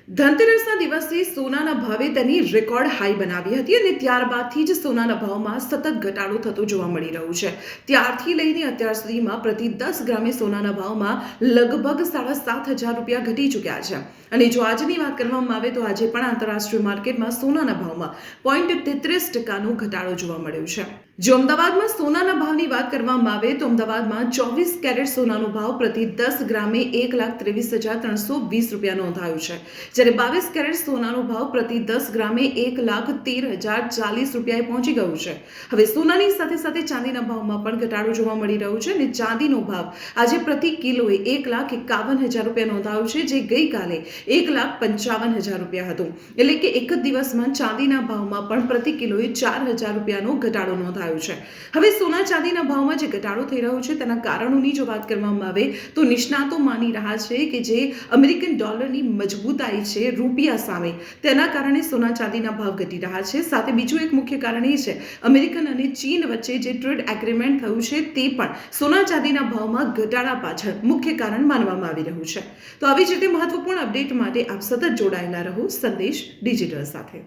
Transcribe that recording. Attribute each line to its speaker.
Speaker 1: ધનતેરસના દિવસે સોનાના ભાવે તેની રેકોર્ડ હાઈ બનાવી હતી અને ત્યારબાદથી જ સોનાના ભાવમાં સતત ઘટાડો થતો જોવા મળી રહ્યો છે. ત્યારથી લઈને અત્યાર સુધીમાં પ્રતિ 10 ગ્રામે સોનાના ભાવમાં લગભગ 7,500 રૂપિયા ઘટી ચૂક્યા છે. અને જો આજની વાત કરવામાં આવે તો આજે પણ આંતરરાષ્ટ્રીય માર્કેટમાં સોનાના ભાવમાં 0.33% ઘટાડો જોવા મળ્યો છે. જો અમદાવાદમાં સોનાના ભાવની વાત કરવામાં આવે તો અમદાવાદમાં 24 કેરેટ સોનાનો ભાવ પ્રતિ 10 ગ્રામે 1,23,320 રૂપિયા નોંધાયો છે, જ્યારે 22 કેરેટ સોનાનો ભાવ પ્રતિ 10 ગ્રામે 1,13,040 રૂપિયાએ પહોંચી ગયું છે. હવે સોનાની સાથે સાથે ચાંદીના ભાવમાં પણ ઘટાડો જોવા મળી રહ્યો છે અને ચાંદીનો ભાવ આજે પ્રતિ કિલોએ 1,51,000 રૂપિયા નોંધાયો છે, જે ગઈકાલે 1,55,000 રૂપિયા હતું. એટલે કે એક જ દિવસમાં ચાંદીના ભાવમાં પણ પ્રતિ કિલોએ 4,000 રૂપિયાનો ઘટાડો નોંધાયો છે. હવે સોના ચાંદીના ભાવમાં જે ઘટાડો થઈ રહ્યો છે તેના કારણોની જો વાત કરવામાં આવે તો નિષ્ણાતો માની રહ્યા છે કે જે અમેરિકન ડોલરની મજબૂતાઈ છે રૂપિયા સામે, તેના કારણે સોના ચાંદીના ભાવ ઘટી રહ્યા છે. સાથે બીજું એક મુખ્ય કારણ એ છે અમેરિકન અને ચીન વચ્ચે જે ટ્રેડ એગ્રીમેન્ટ થયું છે તે પણ સોના ચાંદીના ભાવમાં ઘટાડા પાછળ મુખ્ય કારણ માનવામાં આવી રહ્યું છે. તો આવી જ રીતે મહત્વપૂર્ણ અપડેટ માટે આપ સતત જોડાયેલા રહો સંદેશ ડિજિટલ સાથે.